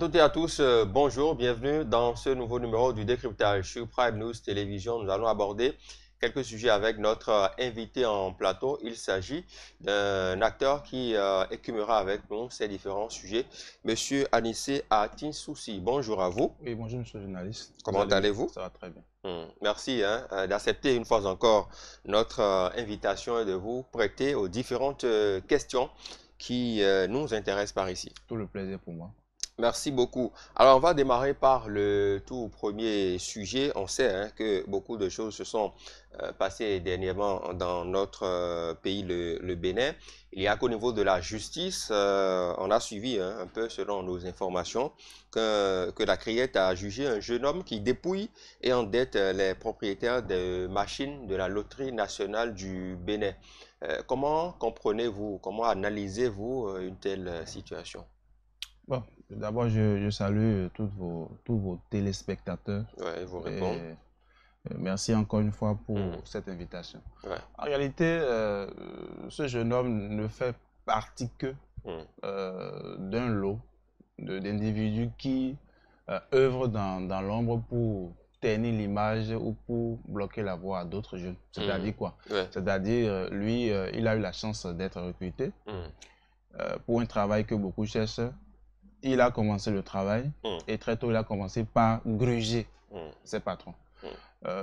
toutes et à tous, bonjour, bienvenue dans ce nouveau numéro du décryptage sur Prime News Télévision. Nous allons aborder quelques sujets avec notre invité en plateau. Il s'agit d'un acteur qui écumera avec nous ces différents sujets, Monsieur Anissé Atinsoussi. Bonjour à vous. Oui, bonjour, monsieur le journaliste. Comment allez-vous? Ça va très bien. Merci d'accepter une fois encore notre invitation et de vous prêter aux différentes questions qui nous intéressent par ici. Tout le plaisir pour moi. Merci beaucoup. Alors, on va démarrer par le tout premier sujet. On sait que beaucoup de choses se sont passées dernièrement dans notre pays, le Bénin. Il y a qu'au niveau de la justice, on a suivi un peu, selon nos informations, que la criette a jugé un jeune homme qui dépouille et endette les propriétaires de machines de la loterie nationale du Bénin. Comment comprenez-vous, comment analysez-vous une telle situation? Bon, d'abord, je salue tous vos téléspectateurs. Ouais, vous Et répondre. merci encore une fois pour cette invitation. Ouais. En réalité, ce jeune homme ne fait partie que d'un lot d'individus qui œuvrent dans l'ombre pour ternir l'image ou pour bloquer la voie à d'autres jeunes. C'est-à-dire quoi? Ouais. C'est-à-dire, lui, il a eu la chance d'être recruté pour un travail que beaucoup cherchent. Il a commencé le travail et très tôt, il a commencé par gruger ses patrons.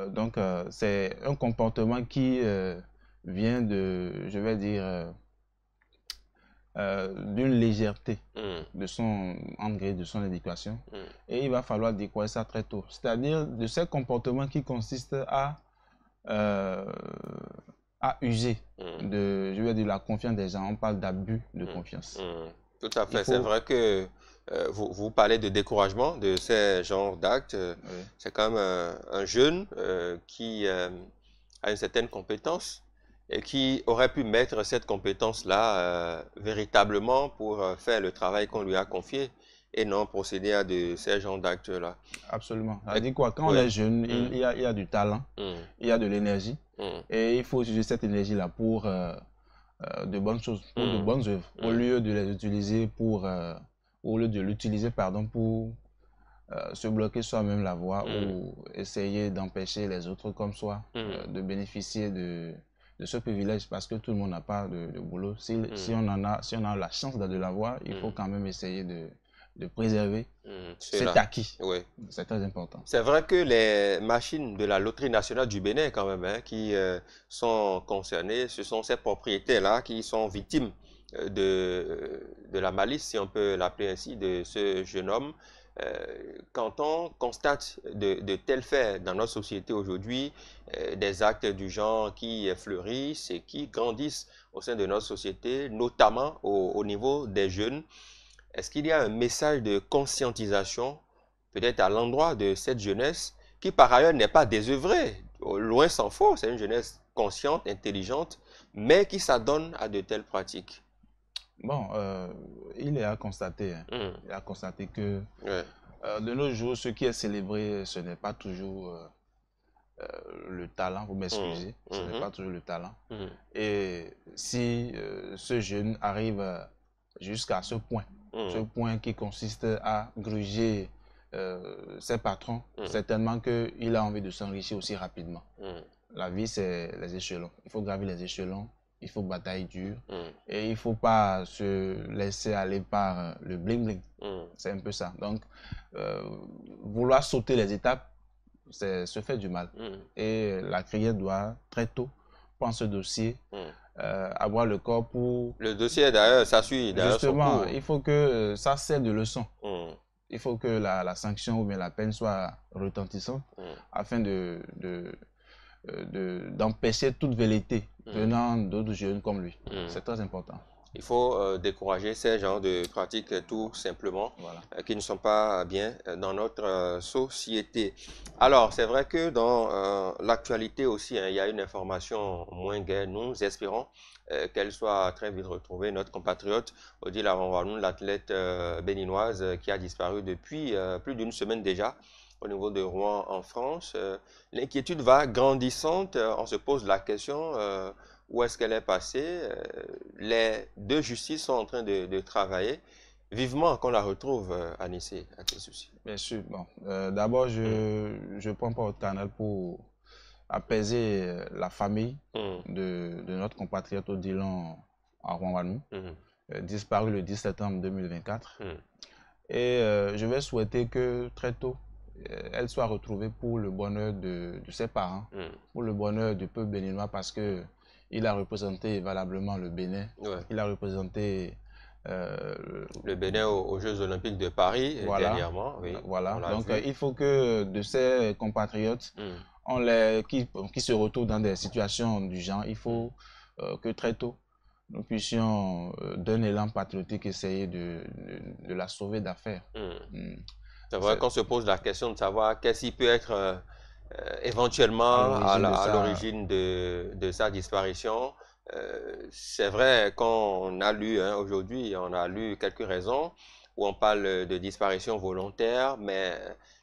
Donc, c'est un comportement qui vient de, je vais dire, d'une légèreté de son éducation. Et il va falloir découvrir ça très tôt. C'est-à-dire de ces comportements qui consistent à user de, je vais dire, la confiance des gens. On parle d'abus de confiance. Tout à fait. C'est vrai que vous parlez de découragement de ces genres d'actes. Oui. C'est quand même un jeune qui a une certaine compétence et qui aurait pu mettre cette compétence-là véritablement pour faire le travail qu'on lui a confié et non procéder à ces genres d'actes-là. Absolument. Ça dit quoi? Quand on est jeune, il y a du talent, il y a de l'énergie et il faut utiliser cette énergie-là pour de bonnes choses, pour de bonnes œuvres, au lieu de les utiliser au lieu de l'utiliser, pardon, pour se bloquer soi-même la voie ou essayer d'empêcher les autres comme soi de bénéficier de ce privilège, parce que tout le monde n'a pas de boulot. Si on a la chance de l'avoir, il faut quand même essayer de préserver cet acquis. Oui. C'est très important. C'est vrai que les machines de la loterie nationale du Bénin, quand même, qui sont concernées, ce sont ces propriétaires-là qui sont victimes de la malice, si on peut l'appeler ainsi, de ce jeune homme. Quand on constate de tels faits dans notre société aujourd'hui, des actes du genre qui fleurissent et qui grandissent au sein de notre société, notamment au niveau des jeunes, est-ce qu'il y a un message de conscientisation, peut-être à l'endroit de cette jeunesse, qui par ailleurs n'est pas désœuvrée, loin s'en faut, c'est une jeunesse consciente, intelligente, mais qui s'adonne à de telles pratiques? Bon, il est à constater, il est à constater que de nos jours, ce qui est célébré, ce n'est pas toujours le talent, vous m'excusez, ce n'est pas toujours le talent. Et si ce jeune arrive jusqu'à ce point qui consiste à gruger ses patrons, certainement qu'il a envie de s'enrichir aussi rapidement. La vie, c'est les échelons. Il faut gravir les échelons, il faut batailler dur et il ne faut pas se laisser aller par le bling-bling. C'est un peu ça. Donc, vouloir sauter les étapes, se fait du mal. Et la criette doit très tôt prendre ce dossier, avoir le corps pour... Le dossier, d'ailleurs, ça suit. Justement, il faut que ça serve de leçon. Il faut que la sanction ou bien la peine soit retentissante afin d'empêcher toute velléité venant d'autres jeunes comme lui. C'est très important. Il faut décourager ces genres de pratiques tout simplement, qui ne sont pas bien dans notre société. Alors, c'est vrai que dans l'actualité aussi, il y a une information moins gaie. Nous espérons qu'elle soit très vite retrouvée. Notre compatriote Odile Aronwanou, l'athlète béninoise qui a disparu depuis plus d'une semaine déjà au niveau de Rouen en France. L'inquiétude va grandissante. On se pose la question... où est-ce qu'elle est passée? Les deux justices sont en train de travailler vivement qu'on la retrouve, Anissé, à tes soucis. Bien sûr. Bon, d'abord, je prends pas votre canal pour apaiser la famille de notre compatriote Odilon Arwanwanou, disparu le 10 septembre 2024. Et je vais souhaiter que très tôt, elle soit retrouvée pour le bonheur de ses parents, pour le bonheur du peuple béninois, parce que il a représenté valablement le Bénin. Il a représenté le Bénin aux Jeux Olympiques de Paris dernièrement. Oui, voilà. Donc il faut que de ces compatriotes, qui se retrouvent dans des situations du genre, il faut que très tôt, nous puissions d'un élan patriotique essayer de la sauver d'affaires. C'est vrai qu'on se pose la question de savoir qu'est-ce qui peut être éventuellement à l'origine de sa disparition. C'est vrai qu'on a lu aujourd'hui, on a lu quelques raisons où on parle de disparition volontaire, mais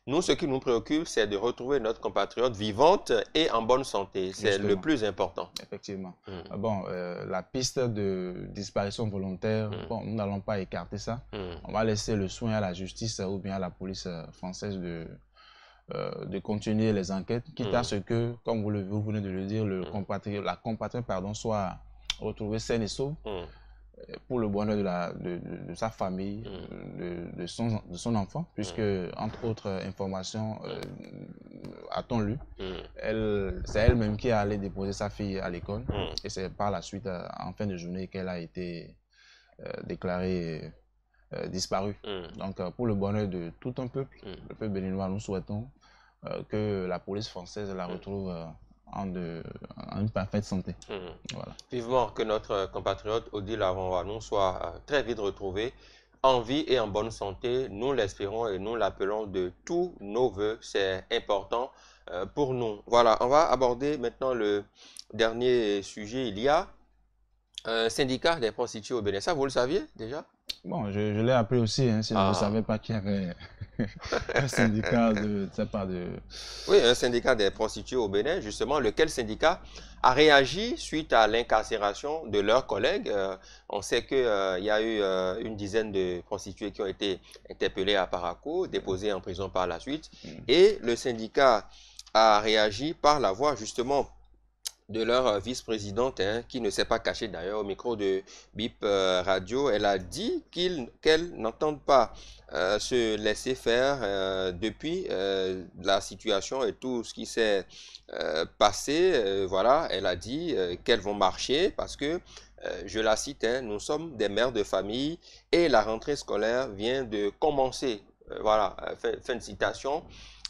nous, ce qui nous préoccupe, c'est de retrouver notre compatriote vivante et en bonne santé. C'est le plus important. Effectivement. Bon, la piste de disparition volontaire, bon, nous n'allons pas écarter ça. On va laisser le soin à la justice ou bien à la police française de continuer les enquêtes, quitte à ce que, comme vous venez de le dire, la compatriote soit retrouvée saine et sauve pour le bonheur de sa famille, de son enfant, puisque, entre autres informations, a-t-on lu, c'est elle-même qui est allée déposer sa fille à l'école, et c'est par la suite, en fin de journée, qu'elle a été déclarée disparue. Donc, pour le bonheur de tout un peuple, le peuple béninois, nous souhaitons que la police française la retrouve en une parfaite santé. Voilà. Vivement que notre compatriote Odile Arwanwanou soit très vite retrouvé en vie et en bonne santé. Nous l'espérons et nous l'appelons de tous nos voeux. C'est important pour nous. Voilà, on va aborder maintenant le dernier sujet. Il y a un syndicat des prostituées au Bénin. Ça, vous le saviez déjà? Bon, je l'ai appris aussi, hein, si je ne savais pas qu'il y avait un syndicat Oui, un syndicat des prostituées au Bénin, justement, lequel syndicat a réagi suite à l'incarcération de leurs collègues. On sait qu'il y a eu une dizaine de prostituées qui ont été interpellées à Parakou, déposées en prison par la suite. Et le syndicat a réagi par la voix, justement, de leur vice-présidente, qui ne s'est pas cachée d'ailleurs au micro de BIP Radio. Elle a dit qu'elle n'entend pas se laisser faire depuis la situation et tout ce qui s'est passé. Voilà, elle a dit qu'elles vont marcher parce que, je la cite, nous sommes des mères de famille et la rentrée scolaire vient de commencer. Voilà, fin de citation.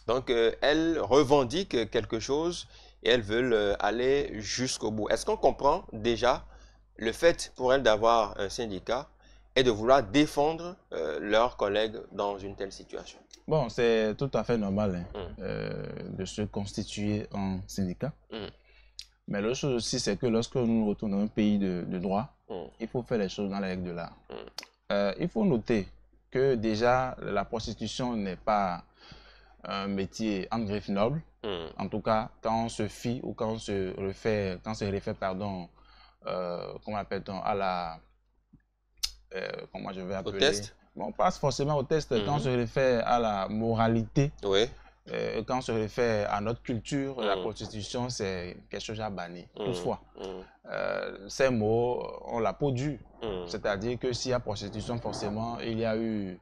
Donc, elle revendique quelque chose et elles veulent aller jusqu'au bout. Est-ce qu'on comprend déjà le fait pour elles d'avoir un syndicat et de vouloir défendre leurs collègues dans une telle situation? Bon, c'est tout à fait normal de se constituer en syndicat. Mais l'autre chose aussi, c'est que lorsque nous nous retrouvons dans un pays de droit, il faut faire les choses dans les règles de l'art. Il faut noter que déjà, la prostitution n'est pas un métier en griffe noble. En tout cas, quand on se fie ou quand on se réfère, pardon, comment appelle-t-on, à la, comment je vais appeler? Au test? Bon, pas forcément au test, quand on se réfère à la moralité, quand on se réfère à notre culture, la prostitution, c'est quelque chose à bannir. Toutefois, ces mots ont la peau dure. C'est-à-dire que s'il y a prostitution, forcément, il y a eu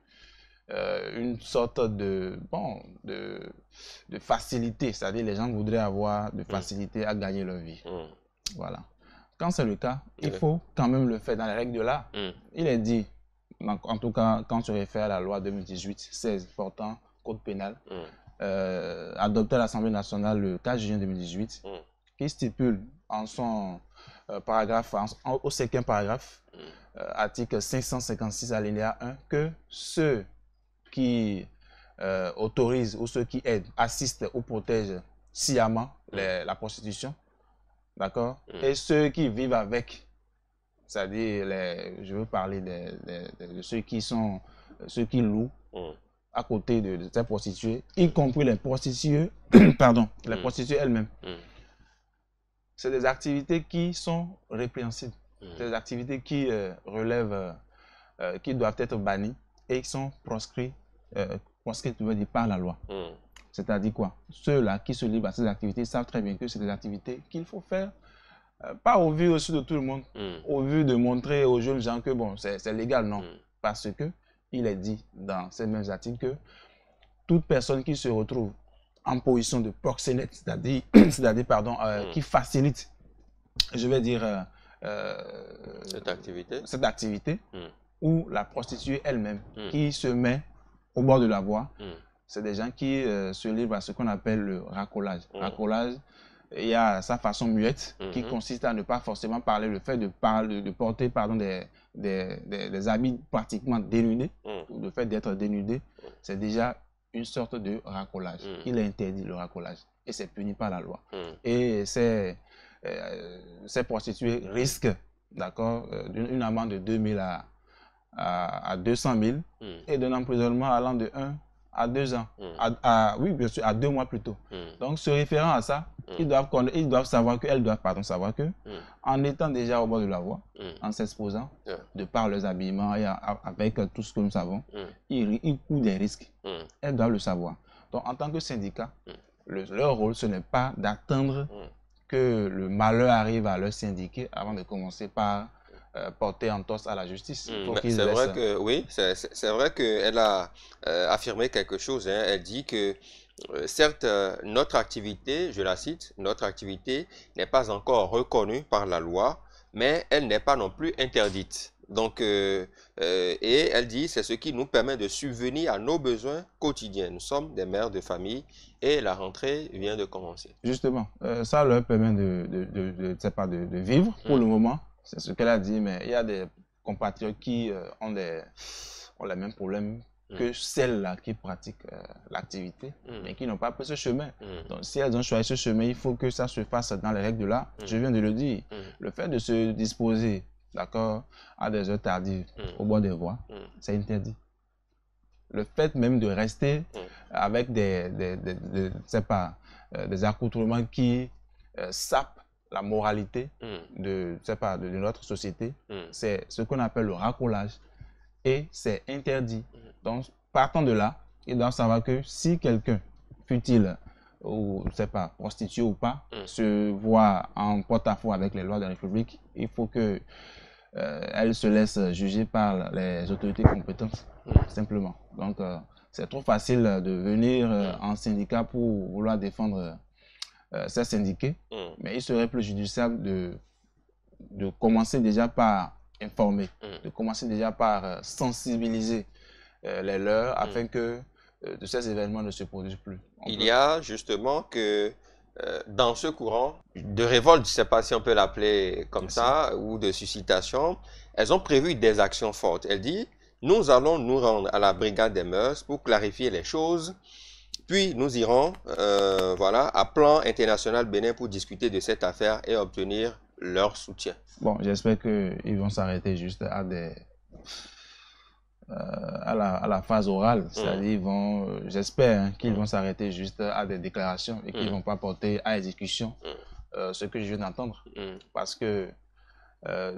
une sorte de facilité, c'est-à-dire les gens voudraient avoir de facilité à gagner leur vie. Voilà. Quand c'est le cas, il faut quand même le faire dans les règles de l'art. Il est dit, en tout cas, quand on se réfère à la loi 2018-16 portant code pénal, adoptée à l'Assemblée nationale le 4 juin 2018, qui stipule en son paragraphe, au 5e paragraphe, article 556 alinéa 1, que ceux qui autorisent ou ceux qui aident, assistent ou protègent sciemment la prostitution, d'accord, et ceux qui vivent avec, c'est-à-dire, je veux parler de ceux qui louent à côté de ces prostituées, y compris les prostituées, pardon, les prostituées elles-mêmes. C'est des activités qui sont répréhensibles, c'est des activités qui relèvent qui doivent être bannis et qui sont proscrits, je veux dire, par la loi. C'est-à-dire quoi? Ceux-là qui se livrent à ces activités savent très bien que c'est des activités qu'il faut faire, pas au vu aussi de tout le monde, au vu de montrer aux jeunes gens que bon, c'est légal, non. Parce que il est dit dans ces mêmes articles que toute personne qui se retrouve en position de proxénète, c'est-à-dire qui facilite, je vais dire, cette activité ou la prostituée elle-même qui se met au bord de la voie, c'est des gens qui se livrent à ce qu'on appelle le racolage. Racolage, il y a sa façon muette qui consiste à ne pas forcément parler, le fait de porter des habits pratiquement dénudés, ou le fait d'être dénudé, c'est déjà une sorte de racolage. Il est interdit le racolage et c'est puni par la loi. Et ces prostituées risquent, d'accord, une amende de 2 000 à 200 000 et d'un emprisonnement allant de 1 à 2 ans, oui, bien sûr, à 2 mois plutôt. Donc, se référant à ça, ils doivent savoir que, elles doivent savoir que, en étant déjà au bord de la voie, en s'exposant, de par leurs habillements et avec tout ce que nous savons, ils courent des risques. Elles doivent le savoir. Donc, en tant que syndicat, leur rôle, ce n'est pas d'attendre que le malheur arrive à leur syndiquer avant de commencer par porter entorse à la justice. C'est vrai que, oui, c'est vrai qu'elle a affirmé quelque chose. Hein. Elle dit que, certes, notre activité, je la cite, notre activité n'est pas encore reconnue par la loi, mais elle n'est pas non plus interdite. Donc, et elle dit, c'est ce qui nous permet de subvenir à nos besoins quotidiens. Nous sommes des mères de famille et la rentrée vient de commencer. Justement, ça leur permet de vivre pour le moment. C'est ce qu'elle a dit, mais il y a des compatriotes qui ont les mêmes problèmes que celles-là qui pratiquent l'activité, mais qui n'ont pas pris ce chemin. Donc, si elles ont choisi ce chemin, il faut que ça se fasse dans les règles de l'art. Je viens de le dire. Le fait de se disposer, d'accord, à des heures tardives au bord des voies, c'est interdit. Le fait même de rester avec des accoutrements qui sapent la moralité de notre société, c'est ce qu'on appelle le racolage et c'est interdit. Donc, partant de là, il doit savoir que si quelqu'un, fût-il ou prostitué ou pas, se voit en porte-à-faux avec les lois de la République, il faut que elle se laisse juger par les autorités compétentes, simplement. Donc, c'est trop facile de venir en syndicat pour vouloir défendre ces syndiqués, mais il serait plus judiciable de commencer déjà par informer, de commencer déjà par sensibiliser les leurs afin que de ces événements ne se produisent plus. Il y a justement que dans ce courant de révolte, je ne sais pas si on peut l'appeler comme ça, ou de suscitation, elles ont prévu des actions fortes. Elle dit, nous allons nous rendre à la brigade des mœurs pour clarifier les choses. Puis nous irons voilà, à Plan International Bénin pour discuter de cette affaire et obtenir leur soutien. Bon, j'espère qu'ils vont s'arrêter juste à la phase orale. C'est-à-dire, j'espère qu'ils vont s'arrêter juste à des déclarations et qu'ils ne vont pas porter à exécution ce que je viens d'entendre. Parce que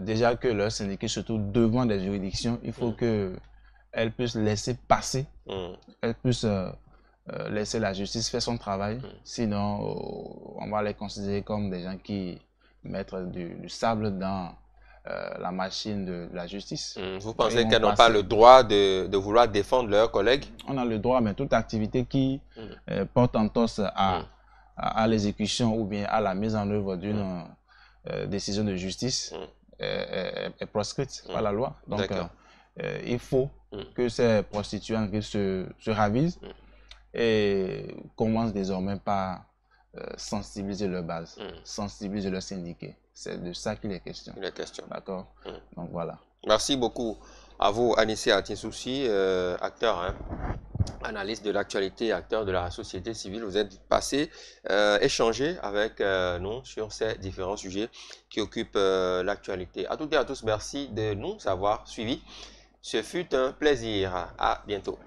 déjà que leurs syndiqués se trouvent devant des juridictions, il faut qu'elles puissent laisser passer, elles puissent laisser la justice faire son travail. Sinon, on va les considérer comme des gens qui mettent du sable dans la machine de la justice. Vous pensez qu'elles n'ont pas le droit de vouloir défendre leurs collègues? On a le droit, mais toute activité qui porte entorse à l'exécution ou bien à la mise en œuvre d'une décision de justice est proscrite par la loi. Donc, il faut que ces prostituées se ravisent et commencent désormais par sensibiliser leur base, sensibiliser leurs syndiqués. C'est de ça qu'il est question. Il est question. D'accord. Donc voilà. Merci beaucoup à vous, Anissé Atinsoussi, acteur, hein, analyste de l'actualité, acteur de la société civile. Vous êtes passé échanger avec nous sur ces différents sujets qui occupent l'actualité. À toutes et à tous, merci de nous avoir suivis. Ce fut un plaisir. À bientôt.